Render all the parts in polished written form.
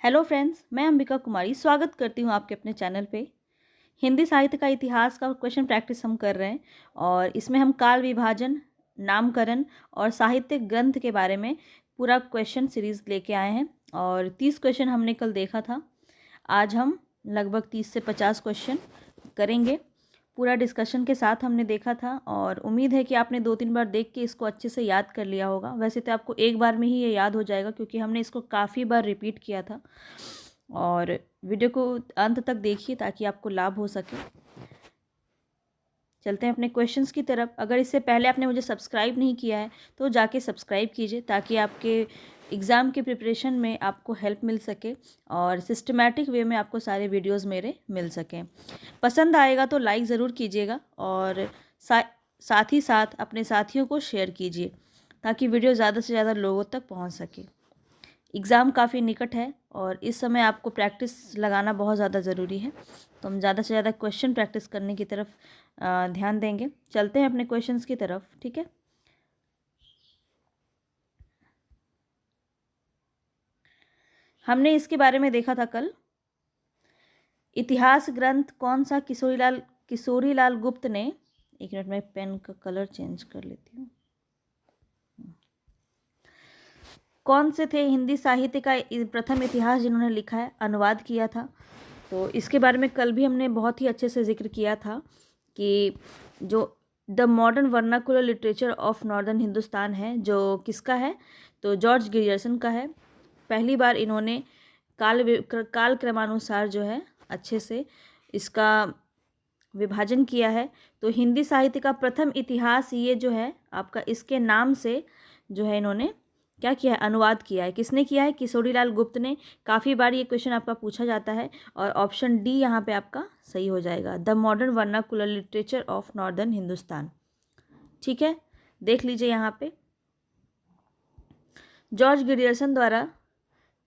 Hello friends, मैं अंबिका कुमारी स्वागत करती हूँ आपके अपने चैनल पे। हिंदी साहित्य का इतिहास का क्वेश्चन प्रैक्टिस हम कर रहे हैं और इसमें हम काल विभाजन, नामकरण और साहित्यिक ग्रंथ के बारे में पूरा क्वेश्चन सीरीज़ लेके आए हैं और 30 क्वेश्चन हमने कल देखा था। आज हम लगभग 30 से 50 क्वेश्चन करेंगे। पूरा डिस्कशन के साथ हमने देखा था और उम्मीद है कि आपने 2-3 बार देख के इसको अच्छे से याद कर लिया होगा। वैसे तो आपको एक बार में ही ये याद हो जाएगा क्योंकि हमने इसको काफ़ी बार रिपीट किया था। और वीडियो को अंत तक देखिए ताकि आपको लाभ हो सके। चलते हैं अपने क्वेश्चंस की तरफ। अगर इससे पहले आपने मुझे सब्सक्राइब नहीं किया है तो जाके सब्सक्राइब कीजिए ताकि आपके एग्ज़ाम के प्रिपरेशन में आपको हेल्प मिल सके और सिस्टमैटिक वे में आपको सारे वीडियोस मेरे मिल सकें। पसंद आएगा तो लाइक ज़रूर कीजिएगा और साथ ही साथ अपने साथियों को शेयर कीजिए ताकि वीडियो ज़्यादा से ज़्यादा लोगों तक पहुंच सके। एग्ज़ाम काफ़ी निकट है और इस समय आपको प्रैक्टिस लगाना बहुत ज़्यादा ज़रूरी है, तो हम ज़्यादा से ज़्यादा क्वेश्चन प्रैक्टिस करने की तरफ ध्यान देंगे। चलते हैं अपने क्वेश्चंस की तरफ, ठीक है। हमने इसके बारे में देखा था कल। इतिहास ग्रंथ कौन सा किशोरीलाल गुप्त ने, एक मिनट में पेन का कलर चेंज कर लेती हूँ। कौन से थे हिंदी साहित्य का प्रथम इतिहास जिन्होंने लिखा है, अनुवाद किया था। तो इसके बारे में कल भी हमने बहुत ही अच्छे से जिक्र किया था कि जो the modern vernacular literature of northern Hindustan है, जो किसका है, तो जॉर्ज ग्रियर्सन का है। पहली बार इन्होंने काल क्रमानुसार जो है अच्छे से इसका विभाजन किया है। तो हिंदी साहित्य का प्रथम इतिहास ये जो है आपका, इसके नाम से जो है इन्होंने क्या किया है, अनुवाद किया है। किसने किया है? किशोरीलाल गुप्त ने। काफ़ी बार ये क्वेश्चन आपका पूछा जाता है और ऑप्शन डी यहाँ पे आपका सही हो जाएगा, the modern vernacular literature of northern Hindustan. ठीक है, देख लीजिए यहाँ पे जॉर्ज ग्रियर्सन द्वारा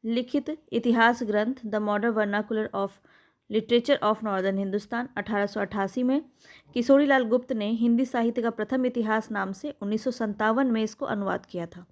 लिखित इतिहास ग्रंथ the modern vernacular of literature of northern Hindustan 1888 में। किशोरीलाल गुप्त ने हिंदी साहित्य का प्रथम इतिहास नाम से 1957 में इसको अनुवाद किया था।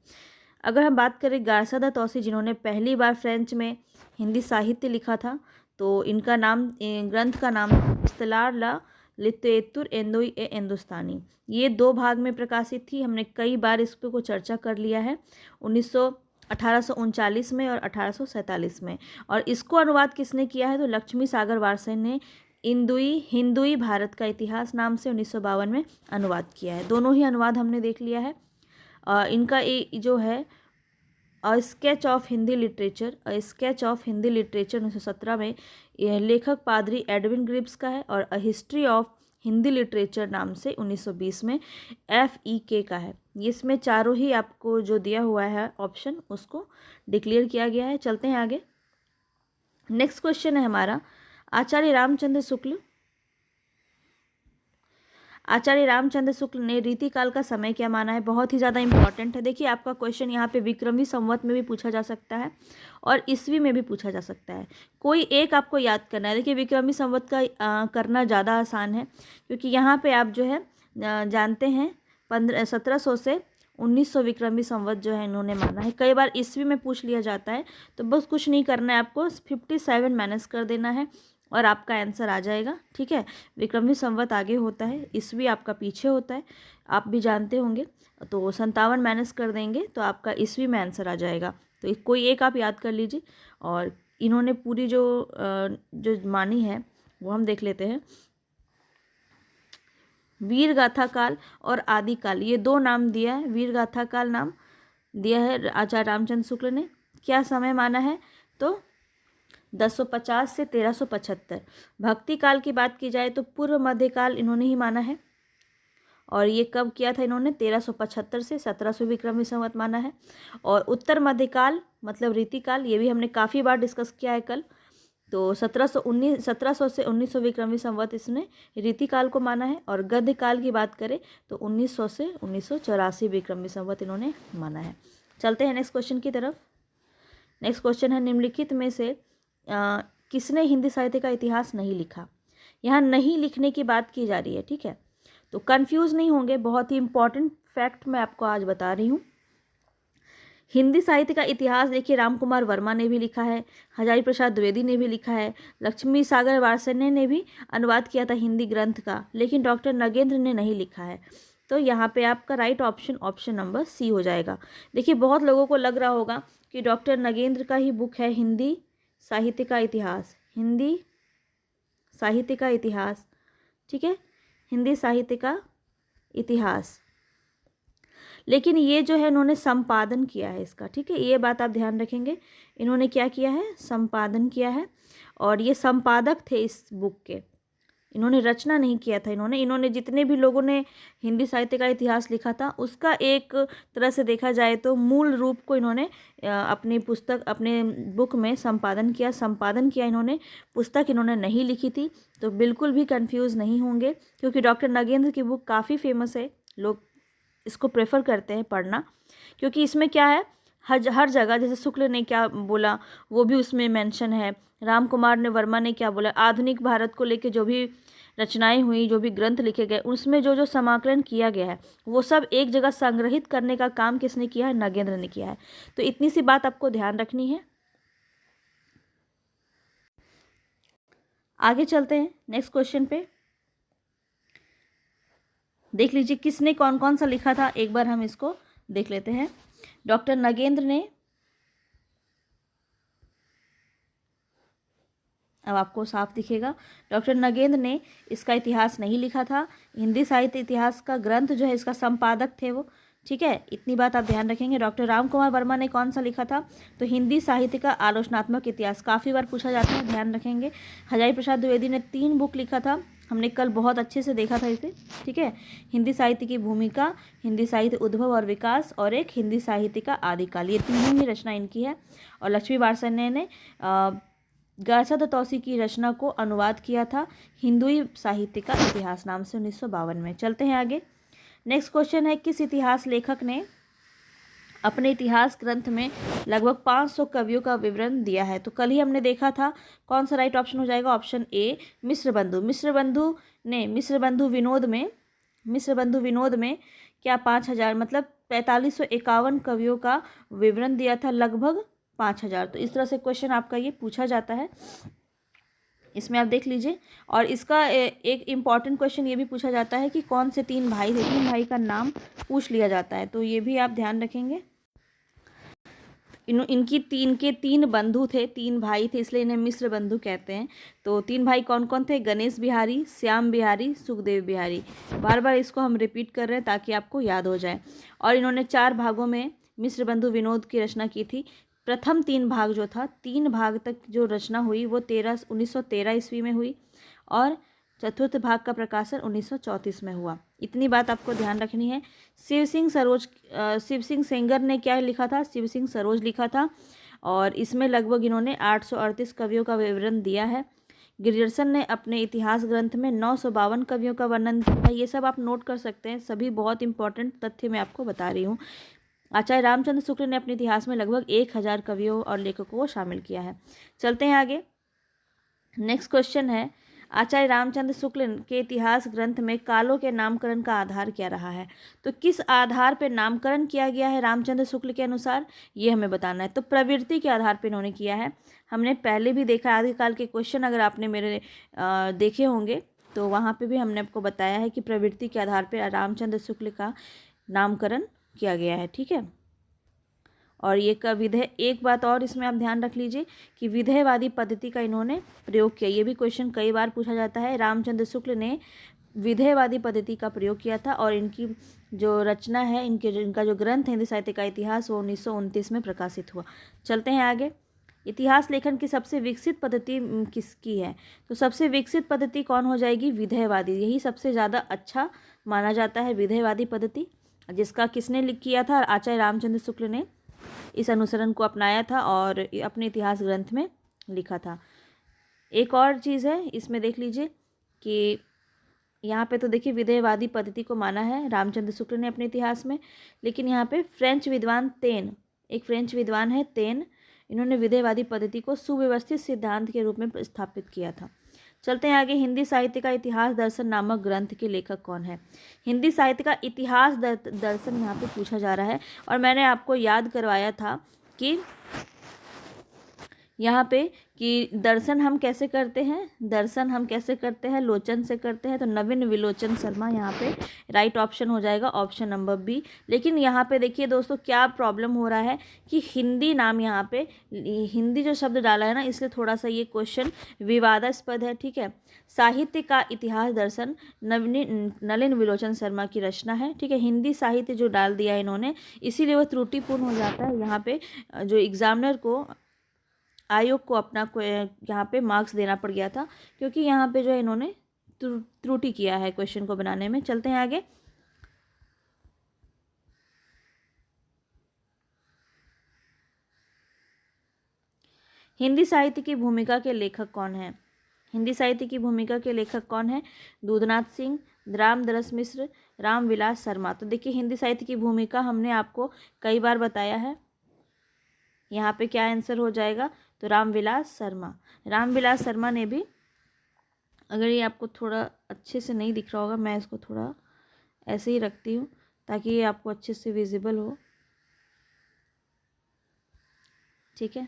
अगर हम बात करें गारसादा तौसी, जिन्होंने पहली बार फ्रेंच में हिंदी साहित्य लिखा था, तो इनका नाम, ग्रंथ का नाम इस्तलार ला लिटरेतुर एंदोई ए हिंदुस्तानी। ये 2 भाग में प्रकाशित थी। हमने कई बार इस पर को चर्चा कर लिया है, 1839 में और 1847 में। और इसको अनुवाद किसने किया है, तो लक्ष्मी सागर वारसेन ने हिंदुई भारत का इतिहास नाम से 1952 में अनुवाद किया है। दोनों ही अनुवाद हमने देख लिया है। इनका जो है स्केच ऑफ हिंदी लिटरेचर 1917 में यह लेखक पादरी एडविन ग्रिप्स का है और हिस्ट्री ऑफ हिंदी लिटरेचर नाम से 1920 में FEK का है। इसमें चारों ही आपको जो दिया हुआ है ऑप्शन, उसको डिक्लेयर किया गया है। चलते हैं आगे। नेक्स्ट क्वेश्चन है हमारा, आचार्य रामचंद्र शुक्ल ने रीतिकाल का समय क्या माना है। बहुत ही ज़्यादा इंपॉर्टेंट है। देखिए, आपका क्वेश्चन यहाँ पे विक्रमी संवत में भी पूछा जा सकता है और ईस्वी में भी पूछा जा सकता है। कोई एक आपको याद करना है। देखिए, विक्रमी संवत का करना ज़्यादा आसान है क्योंकि यहाँ पे आप जो है जानते हैं 1700 से 1900 विक्रमी संवत जो है इन्होंने माना है। कई बार ईस्वी में पूछ लिया जाता है, तो बस कुछ नहीं करना है, आपको 57 माइनस कर देना है और आपका आंसर आ जाएगा। ठीक है, विक्रमी संवत आगे होता है, ईस्वी आपका पीछे होता है, आप भी जानते होंगे। तो 57 माइनस कर देंगे तो आपका ईस्वी में आंसर आ जाएगा। तो कोई एक आप याद कर लीजिए। और इन्होंने पूरी जो मानी है वो हम देख लेते हैं। वीर गाथा काल और आदि काल, ये 2 नाम दिया है। वीर गाथा काल नाम दिया है आचार्य रामचंद्र शुक्ल ने। क्या समय माना है, तो 1050 से 1375। भक्ति काल की बात की जाए तो पूर्व मध्यकाल इन्होंने ही माना है और ये कब किया था इन्होंने, 1375 से 1700 विक्रमी संवत माना है। और उत्तर मध्यकाल मतलब रीतिकाल, ये भी हमने काफ़ी बार डिस्कस किया है कल। तो 1700 से 1900 विक्रमी संवत इसने रीतिकाल को माना है। और गद्य काल की बात करें तो 1900 से 1984 विक्रमी संवत इन्होंने माना है। चलते हैं नेक्स्ट क्वेश्चन की तरफ। नेक्स्ट क्वेश्चन है, निम्नलिखित में से किसने हिंदी साहित्य का इतिहास नहीं लिखा। यहाँ नहीं लिखने की बात की जा रही है, ठीक है, तो कंफ्यूज नहीं होंगे। बहुत ही इंपॉर्टेंट फैक्ट मैं आपको आज बता रही हूँ। हिंदी साहित्य का इतिहास देखिए राम कुमार वर्मा ने भी लिखा है, हजारी प्रसाद द्विवेदी ने भी लिखा है, लक्ष्मी सागर वार्ष्णेय ने भी अनुवाद किया था हिंदी ग्रंथ का, लेकिन डॉक्टर नगेंद्र ने नहीं लिखा है। तो यहाँ पे आपका right option option number C हो जाएगा। देखिए बहुत लोगों को लग रहा होगा कि डॉक्टर नगेंद्र का ही बुक है हिंदी साहित्य का इतिहास, हिंदी साहित्य का इतिहास, ठीक है, हिंदी साहित्य का इतिहास, लेकिन ये जो है इन्होंने संपादन किया है इसका, ठीक है, ये बात आप ध्यान रखेंगे। इन्होंने क्या किया है, संपादन किया है, और ये संपादक थे इस बुक के, इन्होंने रचना नहीं किया था। इन्होंने जितने भी लोगों ने हिंदी साहित्य का इतिहास लिखा था उसका एक तरह से देखा जाए तो मूल रूप को इन्होंने अपनी पुस्तक, अपने बुक में संपादन किया इन्होंने, पुस्तक इन्होंने नहीं लिखी थी। तो बिल्कुल भी कंफ्यूज नहीं होंगे, क्योंकि डॉक्टर नगेंद्र की बुक काफ़ी फेमस है, लोग इसको प्रेफर करते हैं पढ़ना, क्योंकि इसमें क्या है, हर जगह, जैसे शुक्ल ने क्या बोला वो भी उसमें मेंशन है, राम कुमार ने वर्मा ने क्या बोला, आधुनिक भारत को लेके जो भी रचनाएं हुई, जो भी ग्रंथ लिखे गए, उसमें जो जो समाकलन किया गया है वो सब एक जगह संग्रहित करने का काम किसने किया है, नगेंद्र ने किया है। तो इतनी सी बात आपको ध्यान रखनी है। आगे चलते हैं नेक्स्ट क्वेश्चन पे। देख लीजिए किसने कौन कौन सा लिखा था, एक बार हम इसको देख लेते हैं। डॉक्टर नगेंद्र ने, अब आपको साफ दिखेगा, डॉक्टर नगेंद्र ने इसका इतिहास नहीं लिखा था। हिंदी साहित्य इतिहास का ग्रंथ जो है इसका संपादक थे वो, ठीक है, इतनी बात आप ध्यान रखेंगे। डॉक्टर राम कुमार वर्मा ने कौन सा लिखा था, तो हिंदी साहित्य का आलोचनात्मक इतिहास, काफ़ी बार पूछा जाता है, ध्यान रखेंगे। हजारी प्रसाद द्विवेदी ने 3 बुक लिखा था, हमने कल बहुत अच्छे से देखा था इसे, ठीक है, हिंदी साहित्य की भूमिका, हिंदी साहित्य उद्भव और विकास, और एक हिंदी साहित्य का आदिकाल, ये तीनों ही रचना इनकी है। और लक्ष्मी वार्ष्णेय ने गासद तौसी की रचना को अनुवाद किया था हिंदुई साहित्य का इतिहास नाम से 1952 में। चलते हैं आगे। नेक्स्ट क्वेश्चन है, किस इतिहास लेखक ने अपने इतिहास ग्रंथ में लगभग 500 कवियों का विवरण दिया है। तो कल ही हमने देखा था, कौन सा राइट ऑप्शन हो जाएगा, ऑप्शन ए मिश्रबंधु। मिश्रबंधु विनोद में क्या 5000 मतलब 4551 कवियों का विवरण दिया था, लगभग 5000। तो इस तरह से क्वेश्चन आपका ये पूछा जाता है, इसमें आप देख लीजिए। और इसका एक इम्पॉर्टेंट क्वेश्चन ये भी पूछा जाता है कि कौन से 3 भाई थे, 3 भाई का नाम पूछ लिया जाता है, तो ये भी आप ध्यान रखेंगे। इनकी 3 बंधु थे, 3 भाई थे, इसलिए इन्हें मिश्र बंधु कहते हैं। तो 3 भाई कौन कौन थे, गणेश बिहारी, श्याम बिहारी, सुखदेव बिहारी। बार बार इसको हम रिपीट कर रहे हैं ताकि आपको याद हो जाए। और इन्होंने 4 भागों में मिश्र बंधु विनोद की रचना की थी। प्रथम 3 भाग जो था, 3 भाग तक जो रचना हुई वो 1913 ईस्वी में हुई, और चतुर्थ भाग का प्रकाशन 1934 में हुआ। इतनी बात आपको ध्यान रखनी है। शिव सिंह सेंगर ने क्या लिखा था, शिव सिंह सरोज लिखा था, और इसमें लगभग इन्होंने 838 कवियों का विवरण दिया है। ग्रियर्सन ने अपने इतिहास ग्रंथ में 952 कवियों का वर्णन किया है। ये सब आप नोट कर सकते हैं, सभी बहुत इंपॉर्टेंट तथ्य मैं आपको बता रही हूँ। आचार्य रामचंद्र शुक्ल ने अपने इतिहास में लगभग 1000 कवियों और लेखकों को शामिल किया है। चलते हैं आगे। नेक्स्ट क्वेश्चन है, आचार्य रामचंद्र शुक्ल के इतिहास ग्रंथ में कालों के नामकरण का आधार क्या रहा है। तो किस आधार पर नामकरण किया गया है रामचंद्र शुक्ल के अनुसार, ये हमें बताना है। तो प्रवृत्ति के आधार पर इन्होंने किया है। हमने पहले भी देखा, आदिकाल के क्वेश्चन अगर आपने मेरे देखे होंगे तो वहाँ पे भी हमने आपको बताया है कि प्रवृत्ति के आधार पर रामचंद्र शुक्ल का नामकरण किया गया है, ठीक है। और ये का विधेय, एक बात और इसमें आप ध्यान रख लीजिए कि विधेयवादी पद्धति का इन्होंने प्रयोग किया। ये भी क्वेश्चन कई बार पूछा जाता है। रामचंद्र शुक्ल ने विधेयवादी पद्धति का प्रयोग किया था, और इनकी जो रचना है, इनका जो ग्रंथ है हिंदी साहित्य का इतिहास, वो 1929 में प्रकाशित हुआ। चलते हैं आगे। इतिहास लेखन की सबसे विकसित पद्धति किसकी है, तो सबसे विकसित पद्धति कौन हो जाएगी, विधेयवादी। यही सबसे ज़्यादा अच्छा माना जाता है, विधेयवादी पद्धति, जिसका किसने किया था, आचार्य रामचंद्र शुक्ल ने इस अनुसरण को अपनाया था और अपने इतिहास ग्रंथ में लिखा था। एक और चीज़ है इसमें देख लीजिए कि यहाँ पे तो देखिए विधेयवादी पद्धति को माना है रामचंद्र शुक्ल ने अपने इतिहास में, लेकिन यहाँ पे फ्रेंच विद्वान तेन, एक फ्रेंच विद्वान है तेन, इन्होंने विधेयवादी पद्धति को सुव्यवस्थित सिद्धांत के रूप में स्थापित किया था। चलते हैं आगे। हिंदी साहित्य का इतिहास दर्शन नामक ग्रंथ के लेखक कौन है? हिंदी साहित्य का इतिहास दर्शन यहाँ पे पूछा जा रहा है। और मैंने आपको याद करवाया था कि यहाँ पे कि दर्शन हम कैसे करते हैं, दर्शन हम कैसे करते हैं, लोचन से करते हैं। तो नवीन विलोचन शर्मा यहाँ पे राइट ऑप्शन हो जाएगा, ऑप्शन नंबर बी। लेकिन यहाँ पे देखिए दोस्तों क्या प्रॉब्लम हो रहा है कि हिंदी नाम यहाँ पे हिंदी जो शब्द डाला है ना, इसलिए थोड़ा सा ये क्वेश्चन विवादास्पद है। ठीक है, साहित्य का इतिहास दर्शन नलिन विलोचन शर्मा की रचना है। ठीक है, हिंदी साहित्य जो डाल दिया है इन्होंने, इसीलिए वह त्रुटिपूर्ण हो जाता है। यहाँ पे जो एग्जामिनर को, आयोग को अपना यहाँ पे मार्क्स देना पड़ गया था, क्योंकि यहाँ पे जो है इन्होंने त्रुटि किया है क्वेश्चन को बनाने में। चलते हैं आगे। हिंदी साहित्य की भूमिका के लेखक कौन है? हिंदी साहित्य की भूमिका के लेखक कौन है? दूधनाथ सिंह, रामदरस मिश्र, रामविलास शर्मा। तो देखिए हिंदी साहित्य की भूमिका हमने आपको कई बार बताया है। यहाँ पे क्या आंसर हो जाएगा? तो रामविलास शर्मा। रामविलास शर्मा ने भी, अगर ये आपको थोड़ा अच्छे से नहीं दिख रहा होगा, मैं इसको थोड़ा ऐसे ही रखती हूँ ताकि ये आपको अच्छे से विजिबल हो। ठीक है,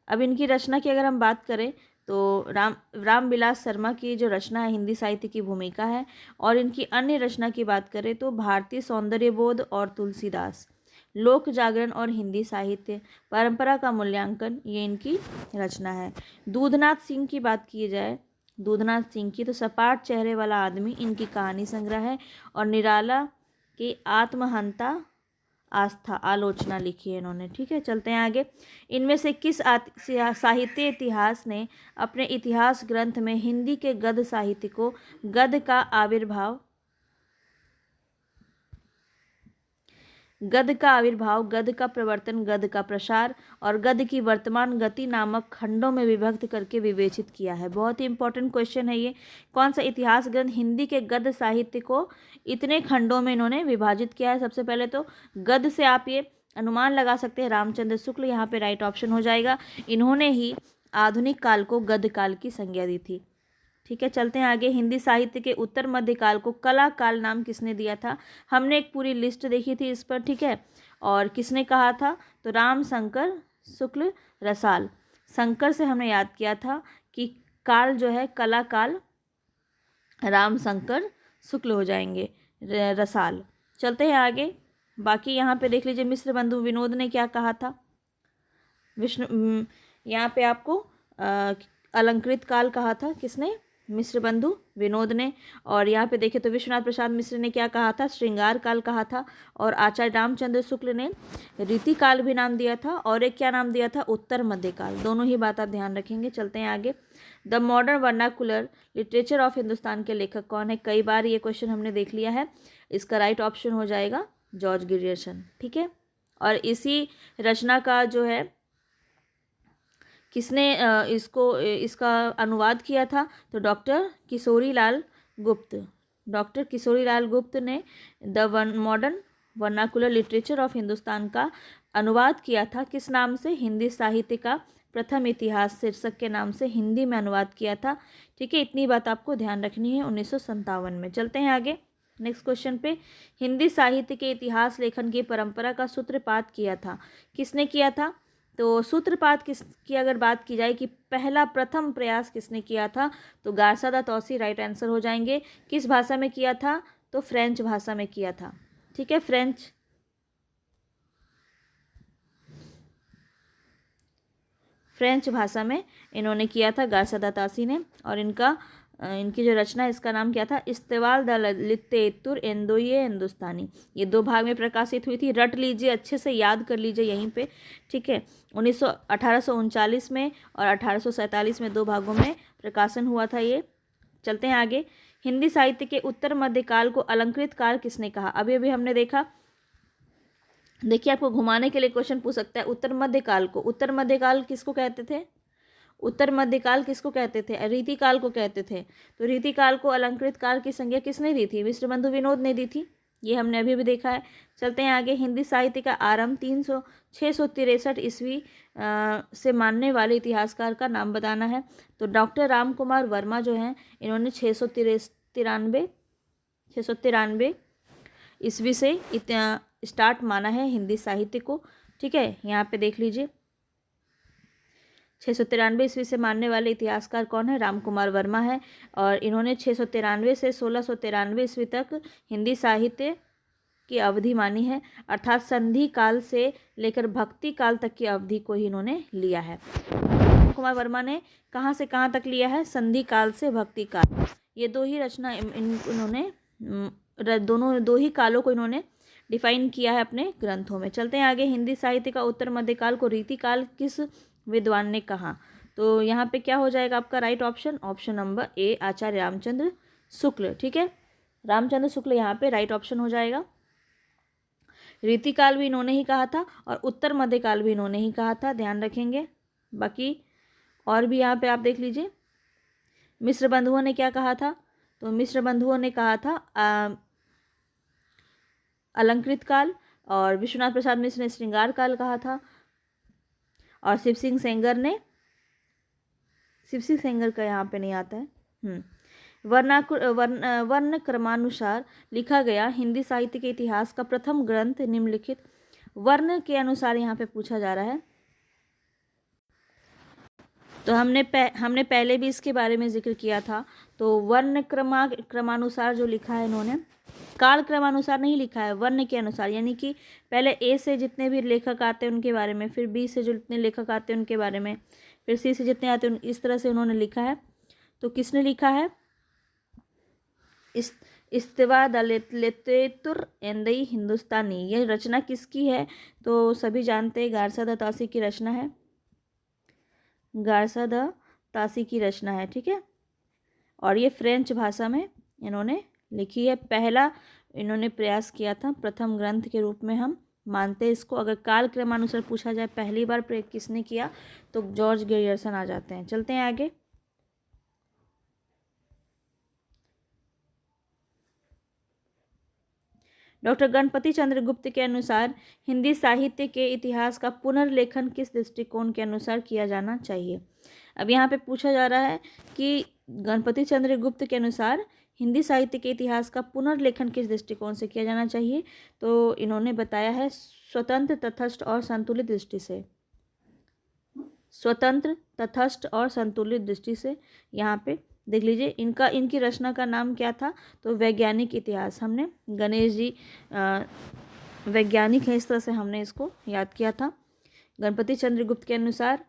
अब इनकी रचना की अगर हम बात करें तो रामविलास शर्मा की जो रचना है हिंदी साहित्य की भूमिका है। और इनकी अन्य रचना की बात करें तो भारतीय सौंदर्यबोध और तुलसीदास, लोक जागरण और हिंदी साहित्य परंपरा का मूल्यांकन, ये इनकी रचना है। दूधनाथ सिंह की बात की जाए, दूधनाथ सिंह की, तो सपाट चेहरे वाला आदमी इनकी कहानी संग्रह है। और निराला की आत्महंता आस्था आलोचना लिखी है इन्होंने। ठीक है, चलते हैं आगे। इनमें से किस साहित्य इतिहास ने अपने इतिहास ग्रंथ में हिंदी के गद्य साहित्य को गद्य का आविर्भाव, गद्य का आविर्भाव, गद्य का प्रवर्तन, गद्य का प्रसार और गद्य की वर्तमान गति नामक खंडों में विभक्त करके विवेचित किया है? बहुत ही इंपॉर्टेंट क्वेश्चन है ये। कौन सा इतिहास ग्रंथ हिंदी के गद्य साहित्य को इतने खंडों में इन्होंने विभाजित किया है? सबसे पहले तो गद्य से आप ये अनुमान लगा सकते हैं, रामचंद्र शुक्ल यहाँ पे राइट ऑप्शन हो जाएगा। इन्होंने ही आधुनिक काल को गद्य काल की संज्ञा दी थी। ठीक है, चलते हैं आगे। हिंदी साहित्य के उत्तर मध्यकाल को कला काल नाम किसने दिया था? हमने एक पूरी लिस्ट देखी थी इस पर। ठीक है, और किसने कहा था? तो राम शंकर शुक्ल रसाल। शंकर से हमने याद किया था कि काल जो है कला काल राम शंकर शुक्ल हो जाएंगे, रसाल। चलते हैं आगे। बाकी यहाँ पे देख लीजिए मिश्र बंधु विनोद ने क्या कहा था। यहाँ पे आपको अलंकृत काल कहा था, किसने? मिश्र बंधु विनोद ने। और यहाँ पे देखें तो विश्वनाथ प्रसाद मिश्र ने क्या कहा था? श्रृंगार काल कहा था। और आचार्य रामचंद्र शुक्ल ने रीति काल भी नाम दिया था, और एक क्या नाम दिया था? उत्तर मध्यकाल। दोनों ही बात आप ध्यान रखेंगे। चलते हैं आगे। The modern vernacular literature of Hindustan के लेखक कौन है? कई बार ये क्वेश्चन हमने देख लिया है। इसका राइट ऑप्शन हो जाएगा जॉर्ज ग्रियर्सन। ठीक है, और इसी रचना का जो है किसने इसका अनुवाद किया था? तो डॉक्टर किशोरीलाल गुप्त। डॉक्टर किशोरीलाल गुप्त ने the modern vernacular literature of Hindustan का अनुवाद किया था। किस नाम से? हिंदी साहित्य का प्रथम इतिहास शीर्षक के नाम से हिंदी में अनुवाद किया था। ठीक है, इतनी बात आपको ध्यान रखनी है 1957 में। चलते हैं आगे नेक्स्ट क्वेश्चन पे। हिंदी साहित्य के इतिहास लेखन की परंपरा का सूत्रपात किया था, किसने किया था? तो सूत्रपात की अगर बात की जाए कि पहला प्रथम प्रयास किसने किया था, तो गारसादा तौसी राइट आंसर हो जाएंगे। किस भाषा में किया था? तो फ्रेंच भाषा में किया था। ठीक है, फ्रेंच भाषा में इन्होंने किया था गारसादा तौसी ने। और इनकी जो रचना है इसका नाम क्या था? इस्तेवाल द लित्तेतुर एंदोये हिंदुस्तानी। ये 2 भाग में प्रकाशित हुई थी। रट लीजिए, अच्छे से याद कर लीजिए यहीं पे। ठीक है, 1839 में और 1847 में 2 भागों में प्रकाशन हुआ था ये। चलते हैं आगे। हिंदी साहित्य के उत्तर मध्यकाल को अलंकृत काल किसने कहा? अभी अभी हमने देखा। देखिए, आपको घुमाने के लिए क्वेश्चन पूछ सकता है। उत्तर मध्यकाल को, उत्तर मध्यकाल किसको कहते थे? उत्तर मध्यकाल किसको कहते थे? रीतिकाल को कहते थे। तो रीतिकाल को अलंकृत काल की संज्ञा किसने दी थी? मिश्र बंधु विनोद ने दी थी। ये हमने अभी भी देखा है। चलते हैं आगे। हिंदी साहित्य का आरंभ 663 ईस्वी से मानने वाले इतिहासकार का नाम बताना है। तो डॉक्टर राम कुमार वर्मा जो हैं, इन्होंने 693 ईस्वी से स्टार्ट माना है हिंदी साहित्य को। ठीक है, यहाँ पे देख लीजिए 693 ईस्वी से मानने वाले इतिहासकार कौन है? राम कुमार वर्मा है। और इन्होंने 693 से 1693 ईस्वी तक हिंदी साहित्य की अवधि मानी है, अर्थात संधि काल से लेकर भक्ति काल तक की अवधि को ही इन्होंने लिया है। राम कुमार वर्मा ने कहाँ से कहाँ तक लिया है? संधि काल से भक्ति काल। ये दो ही रचना इन्होंने दो ही कालों को इन्होंने डिफाइन किया है अपने ग्रंथों में। चलते हैं आगे। हिंदी साहित्य का उत्तर मध्यकाल को रीतिकाल किस विद्वान ने कहा? तो यहाँ पे क्या हो जाएगा आपका right option? Option number A, Acharya Ramchandra Shukla. ठीक है, रामचंद्र शुक्ल यहाँ पे राइट ऑप्शन हो जाएगा। रीतिकाल भी इन्होंने ही कहा था और उत्तर मध्यकाल भी इन्होंने ही कहा था, ध्यान रखेंगे। बाकी और भी यहाँ पे आप देख लीजिए। मिश्र बंधुओं ने क्या कहा था? तो मिश्र बंधुओं ने कहा था अलंकृत काल, और विश्वनाथ प्रसाद मिश्र ने श्रृंगार काल कहा था, और शिव सिंह सेंगर का यहाँ पे नहीं आता है। वर्ण क्रमानुसार लिखा गया हिंदी साहित्य के इतिहास का प्रथम ग्रंथ निम्नलिखित वर्ण के अनुसार यहाँ पे पूछा जा रहा है। तो हमने पहले भी इसके बारे में जिक्र किया था। तो वर्ण क्रमानुसार जो लिखा है इन्होंने, काल क्रमानुसार नहीं लिखा है, वर्ण के अनुसार, यानी कि पहले ए से जितने भी लेखक आते हैं उनके बारे में, फिर बी से जो जितने लेखक आते हैं उनके बारे में, फिर सी से जितने आते हैं इस तरह से उन्होंने लिखा है। तो किसने लिखा है? इस्तिवा दलेतुर एंदई हिंदुस्तानी, ये रचना किसकी है? तो सभी जानते हैं गारसा द तासी की रचना है, गारसा द तासी की रचना है। ठीक है, और ये फ्रेंच भाषा में इन्होंने लिखी है। पहला इन्होंने प्रयास किया था, प्रथम ग्रंथ के रूप में हम मानते हैं इसको। अगर काल क्रमानुसार पूछा जाए पहली बार प्रयोग किसने किया, तो जॉर्ज ग्रियर्सन आ जाते हैं। चलते हैं आगे। डॉक्टर गणपति चंद्र गुप्त के अनुसार हिंदी साहित्य के इतिहास का पुनर्लेखन किस दृष्टिकोण के अनुसार किया जाना चाहिए? अब यहाँ पे पूछा जा रहा है कि गणपति चंद्र गुप्त के अनुसार हिंदी साहित्य के इतिहास का पुनर्लेखन किस दृष्टिकोण से किया जाना चाहिए? तो इन्होंने बताया है स्वतंत्र, तटस्थ और संतुलित दृष्टि से। स्वतंत्र, तटस्थ और संतुलित दृष्टि से। यहाँ पे देख लीजिए, इनकी रचना का नाम क्या था? तो वैज्ञानिक इतिहास। हमने गणेश जी वैज्ञानिक है, इस तरह से हमने इसको याद किया था। गणपति चंद्र गुप्त के अनुसार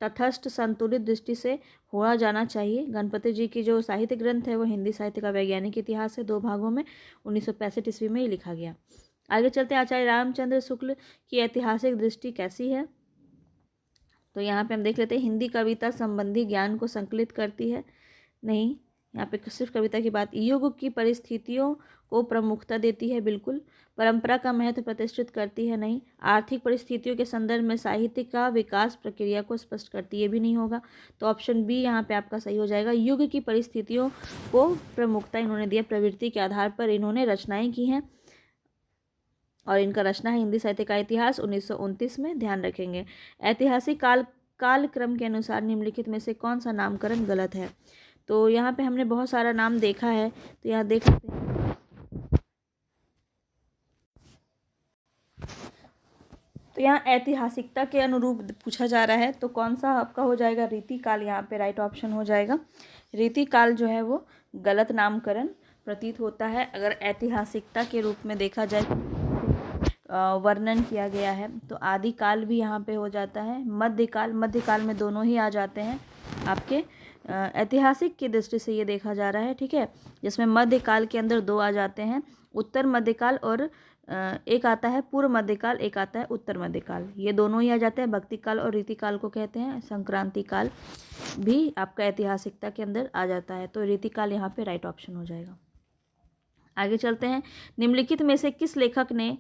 तटस्थ संतुलित दृष्टि से होना जाना चाहिए। गणपति जी की जो साहित्य ग्रंथ है वो हिंदी साहित्य का वैज्ञानिक इतिहास है, 2 भागों में 1965 ईस्वी में ही लिखा गया। आगे चलते हैं। आचार्य रामचंद्र शुक्ल की ऐतिहासिक दृष्टि कैसी है? तो यहाँ पे हम देख लेते हैं। हिंदी कविता संबंधी ज्ञान को संकलित करती है? नहीं, यहाँ पे सिर्फ कविता की बात। युग की परिस्थितियों को प्रमुखता देती है? बिल्कुल। परंपरा का महत्व प्रतिष्ठित करती है? नहीं। आर्थिक परिस्थितियों के संदर्भ में साहित्य का विकास प्रक्रिया को स्पष्ट करती है? भी नहीं होगा। तो ऑप्शन बी यहाँ पे आपका सही हो जाएगा। युग की परिस्थितियों को प्रमुखता इन्होंने दिया, प्रवृत्ति के आधार पर इन्होंने रचनाएं की हैं, और इनका रचना है हिंदी साहित्य का इतिहास 1929 में। ध्यान रखेंगे। ऐतिहासिक कालक्रम के अनुसार निम्नलिखित में से कौन सा नामकरण गलत है? तो यहाँ पे हमने बहुत सारा नाम देखा है, तो यहाँ देख सकते हैं। तो यहाँ ऐतिहासिकता के अनुरूप पूछा जा रहा है, तो कौन सा आपका हो जाएगा? रीतिकाल यहाँ पे राइट ऑप्शन हो जाएगा। रीतिकाल जो है वो गलत नामकरण प्रतीत होता है। अगर ऐतिहासिकता के रूप में देखा जाए वर्णन किया गया है, तो आदिकाल भी यहाँ पे हो जाता है। मध्यकाल में दोनों ही आ जाते हैं आपके। ऐतिहासिक की दृष्टि से ये देखा जा रहा है, ठीक है, जिसमें मध्यकाल के अंदर 2 आ जाते हैं, उत्तर मध्यकाल और एक आता है पूर्व मध्यकाल, एक आता है उत्तर मध्यकाल। ये दोनों ही आ जाते हैं। भक्ति काल और रीतिकाल को कहते हैं। संक्रांति काल भी आपका ऐतिहासिकता के अंदर आ जाता है, तो रीतिकाल यहाँ पे राइट ऑप्शन हो जाएगा। आगे चलते हैं। निम्नलिखित में से किस लेखक ने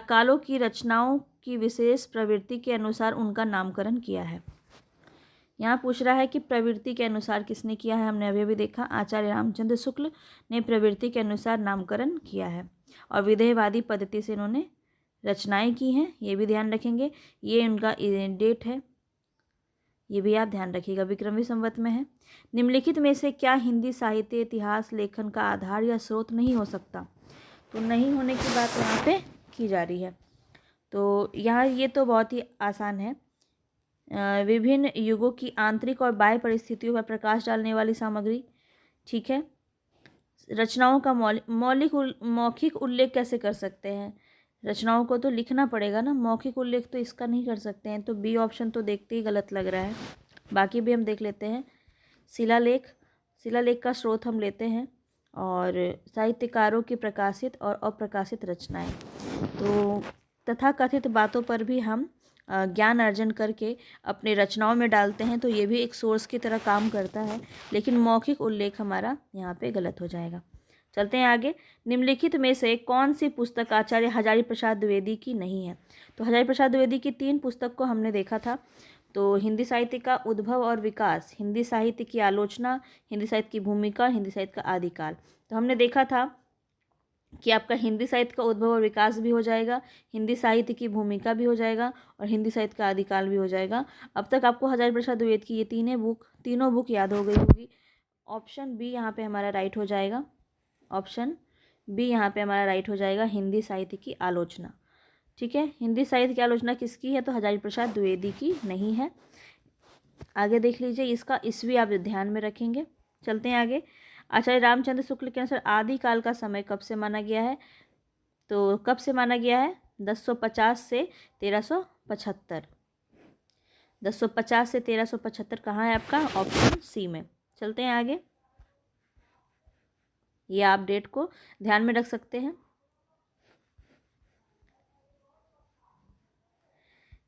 कालों की रचनाओं की विशेष प्रवृत्ति के अनुसार उनका नामकरण किया है? यहाँ पूछ रहा है कि प्रवृत्ति के अनुसार किसने किया है। हमने अभी देखा, आचार्य रामचंद्र शुक्ल ने प्रवृत्ति के अनुसार नामकरण किया है। और विधेयवादी पद्धति से इन्होंने रचनाएं की हैं, ये भी ध्यान रखेंगे। ये उनका डेट है, ये भी आप ध्यान रखिएगा, विक्रमी संवत में है। निम्नलिखित में से क्या हिंदी साहित्य इतिहास लेखन का आधार या स्रोत नहीं हो सकता? तो नहीं होने की बात यहाँ पे की जा रही है। तो यहाँ ये तो बहुत ही आसान है। विभिन्न युगों की आंतरिक और बाह्य परिस्थितियों पर प्रकाश डालने वाली सामग्री, ठीक है। रचनाओं का मौखिक उल्लेख कैसे कर सकते हैं? रचनाओं को तो लिखना पड़ेगा ना, मौखिक उल्लेख तो इसका नहीं कर सकते हैं। तो बी ऑप्शन तो देखते ही गलत लग रहा है। बाकी भी हम देख लेते हैं। शिलालेख का स्रोत हम लेते हैं, और साहित्यकारों की प्रकाशित और अप्रकाशित रचनाएं। तो तथाकथित बातों पर भी हम ज्ञान अर्जन करके अपने रचनाओं में डालते हैं, तो ये भी एक सोर्स की तरह काम करता है, लेकिन मौखिक उल्लेख हमारा यहाँ पे गलत हो जाएगा। चलते हैं आगे। निम्नलिखित में से कौन सी पुस्तक आचार्य हजारी प्रसाद द्विवेदी की नहीं है? तो हजारी प्रसाद द्विवेदी की 3 पुस्तक को हमने देखा था। तो हिंदी साहित्य का उद्भव और विकास, हिंदी साहित्य की आलोचना, हिंदी साहित्य की भूमिका, हिंदी साहित्य का आदिकाल। तो हमने देखा था कि आपका हिंदी साहित्य का उद्भव और विकास भी हो जाएगा, हिंदी साहित्य की भूमिका भी हो जाएगा, और हिंदी साहित्य का आदिकाल भी हो जाएगा। अब तक आपको हजारी प्रसाद द्विवेदी की ये तीनों बुक याद हो गई होगी। ऑप्शन बी यहाँ पे हमारा राइट हो जाएगा। ऑप्शन बी यहाँ पे हमारा राइट हो जाएगा, हिंदी साहित्य की आलोचना। ठीक है, हिंदी साहित्य की आलोचना किसकी है? तो हजारी प्रसाद द्विवेदी की नहीं है। आगे देख लीजिए, इसका ईस्वी आप ध्यान में रखेंगे। चलते हैं आगे। आचार्य रामचंद्र शुक्ल के अनुसार आदिकाल का समय कब से माना गया है? तो कब से माना गया है? 1050 से 1375। 1050 से 1375 कहाँ है आपका? ऑप्शन सी में। चलते हैं आगे, ये आप डेट को ध्यान में रख सकते हैं।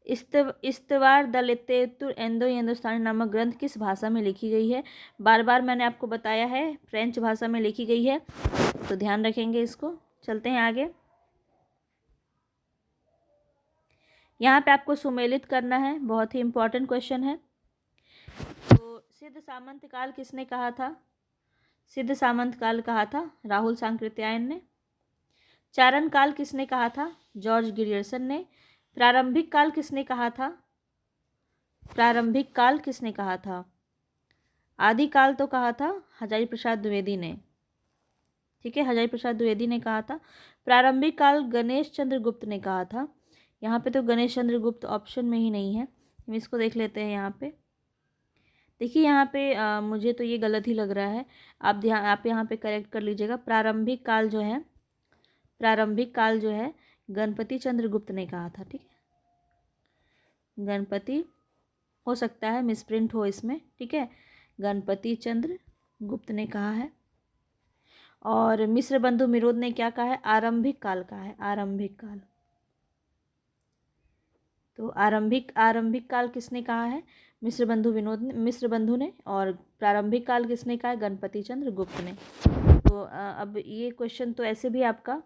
इस्तवार दलितेतुर एंदो हिंदुस्तानी नामक ग्रंथ किस भाषा में लिखी गई है? बार बार मैंने आपको बताया है, फ्रेंच भाषा में लिखी गई है, तो ध्यान रखेंगे इसको। चलते हैं आगे। यहाँ पे आपको सुमेलित करना है, बहुत ही इंपॉर्टेंट क्वेश्चन है। तो सिद्ध सामंत काल किसने कहा था? सिद्ध सामंत काल कहा था राहुल सांकृत्यायन ने। चारण काल किसने कहा था? जॉर्ज ग्रियर्सन ने। प्रारंभिक काल किसने कहा था? प्रारंभिक काल किसने कहा था? आदिकाल तो कहा था हजारी प्रसाद द्विवेदी ने। ठीक है, हजारी प्रसाद द्विवेदी ने कहा था। प्रारंभिक काल गणेश चंद्र गुप्त ने कहा था। यहाँ पे तो गणेश चंद्र गुप्त ऑप्शन में ही नहीं है, हम इसको देख लेते हैं। यहाँ पे देखिए, यहाँ पे मुझे तो ये गलत ही लग रहा है, आप यहाँ पे करेक्ट कर लीजिएगा। प्रारंभिक काल जो है गणपति चंद्र गुप्त ने कहा था। ठीक है, गणपति हो सकता है मिसप्रिंट हो इसमें, ठीक है, गणपति चंद्र गुप्त ने कहा है। और मिश्र बंधु मिरोध ने क्या कहा है? आरंभिक काल कहा है, आरंभिक काल। तो आरंभिक काल किसने कहा है? मिश्र बंधु ने। और प्रारंभिक काल किसने कहा है? गणपति चंद्र गुप्त ने। तो अब ये क्वेश्चन तो ऐसे भी आपका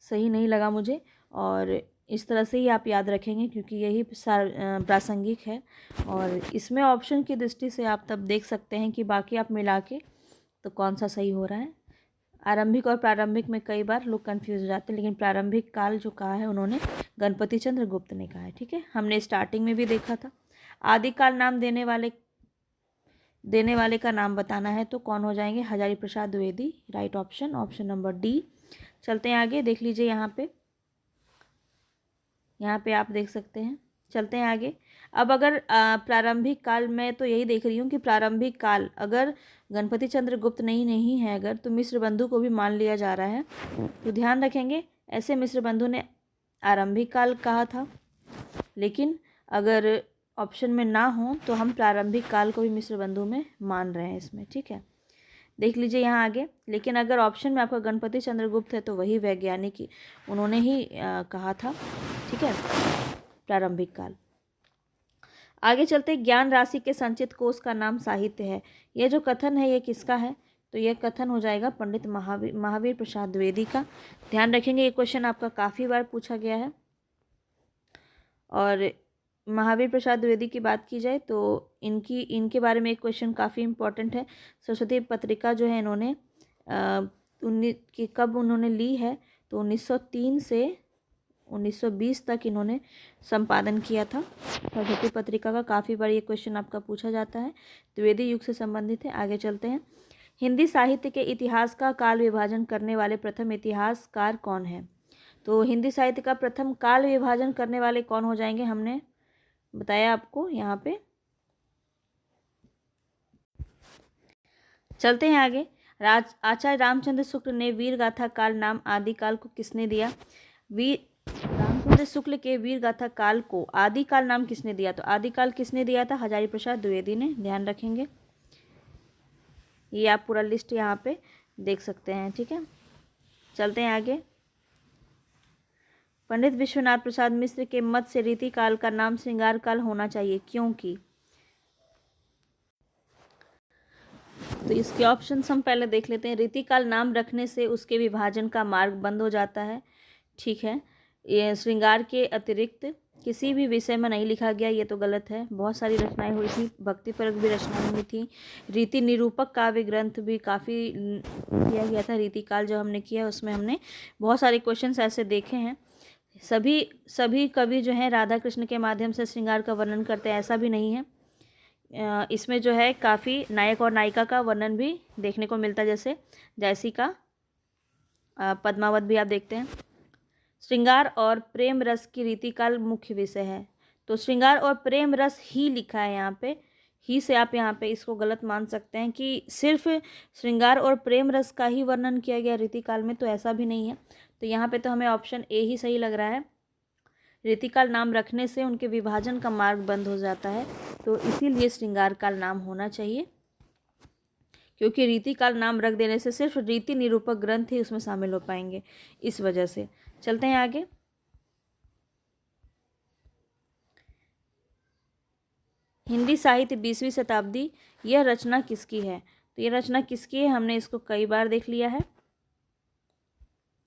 सही नहीं लगा मुझे, और इस तरह से ही आप याद रखेंगे, क्योंकि यही प्रासंगिक है। और इसमें ऑप्शन की दृष्टि से आप तब देख सकते हैं कि बाकी आप मिला के तो कौन सा सही हो रहा है। आरंभिक और प्रारंभिक में कई बार लोग कंफ्यूज हो जाते हैं, लेकिन प्रारंभिक काल जो कहा है उन्होंने गणपति चंद्र गुप्त ने कहा है। ठीक है, हमने स्टार्टिंग में भी देखा था। आदिकाल नाम देने वाले का नाम बताना है, तो कौन हो जाएंगे? Hazari Prasad Dwivedi. Right option, option number D. चलते हैं आगे, देख लीजिए यहाँ पे आप देख सकते हैं। चलते हैं आगे। अब अगर प्रारंभिक काल में तो यही देख रही हूँ कि प्रारंभिक काल अगर गणपति चंद्र गुप्त नहीं है अगर, तो मिश्र बंधु को भी मान लिया जा रहा है। तो ध्यान रखेंगे, ऐसे मिश्र बंधु ने आरंभिक काल कहा था, लेकिन अगर ऑप्शन में ना हो तो हम प्रारंभिक काल को भी मिश्र बंधु में मान रहे हैं इसमें। ठीक है, देख लीजिए यहाँ आगे। लेकिन अगर ऑप्शन में आपका गणपति चंद्रगुप्त है तो वही वैज्ञानिक उन्होंने ही कहा था। ठीक है, प्रारंभिक काल। आगे चलते, ज्ञान राशि के संचित कोश का नाम साहित्य है। यह जो कथन है ये किसका है? तो यह कथन हो जाएगा पंडित महावीर प्रसाद द्विवेदी का। ध्यान रखेंगे, ये क्वेश्चन आपका काफ़ी बार पूछा गया है। और महावीर प्रसाद द्विवेदी की बात की जाए तो इनके बारे में एक क्वेश्चन काफ़ी इम्पोर्टेंट है। सरस्वती पत्रिका जो है इन्होंने कब उन्होंने ली है, तो 1903 से 1920 तक इन्होंने संपादन किया था। सरस्वती पत्रिका का काफ़ी बार ये क्वेश्चन आपका पूछा जाता है, द्विवेदी युग से संबंधित है। आगे चलते हैं। हिंदी साहित्य के इतिहास का काल विभाजन करने वाले प्रथम इतिहासकार कौन है? तो हिंदी साहित्य का प्रथम काल विभाजन करने वाले कौन हो जाएंगे, हमने बताया आपको यहाँ पे। चलते हैं आगे। आचार्य रामचंद्र शुक्ल ने वीर गाथा काल नाम आदिकाल को किसने दिया? रामचंद्र शुक्ल के वीर गाथा काल को आदिकाल नाम किसने दिया? तो आदिकाल किसने दिया था? हजारी प्रसाद द्विवेदी ने। ध्यान रखेंगे, ये आप पूरा लिस्ट यहाँ पे देख सकते हैं। ठीक है, चलते हैं आगे। पंडित विश्वनाथ प्रसाद मिश्र के मत से रीति काल का नाम श्रृंगार काल होना चाहिए, क्योंकि? तो इसके ऑप्शंस हम पहले देख लेते हैं। रीतिकाल नाम रखने से उसके विभाजन का मार्ग बंद हो जाता है। ठीक है, ये श्रृंगार के अतिरिक्त किसी भी विषय में नहीं लिखा गया, ये तो गलत है। बहुत सारी रचनाएं हुई थी, भक्तिपरक भी रचनाएं हुई थी। रीति निरूपक काव्य ग्रंथ भी काफ़ी किया गया था। रीतिकाल जो हमने किया उसमें हमने बहुत सारे क्वेश्चंस ऐसे देखे हैं। सभी कवि जो हैं राधा कृष्ण के माध्यम से श्रृंगार का वर्णन करते हैं, ऐसा भी नहीं है। इसमें जो है काफ़ी नायक और नायिका का वर्णन भी देखने को मिलता है, जैसी का पद्मावत भी आप देखते हैं। श्रृंगार और प्रेम रस की रीतिकाल मुख्य विषय है, तो श्रृंगार और प्रेम रस ही लिखा है यहाँ पे। ही से आप यहाँ पे इसको गलत मान सकते हैं कि सिर्फ श्रृंगार और प्रेम रस का ही वर्णन किया गया रीतिकाल में, तो ऐसा भी नहीं है। तो यहाँ पे तो हमें ऑप्शन ए ही सही लग रहा है। रीतिकाल नाम रखने से उनके विभाजन का मार्ग बंद हो जाता है, तो इसीलिए श्रृंगार काल नाम होना चाहिए, क्योंकि रीतिकाल नाम रख देने से सिर्फ रीति निरूपक ग्रंथ ही उसमें शामिल हो पाएंगे, इस वजह से। चलते हैं आगे। हिंदी साहित्य 20वीं शताब्दी, यह रचना किसकी है? तो ये रचना किसकी है, हमने इसको कई बार देख लिया है।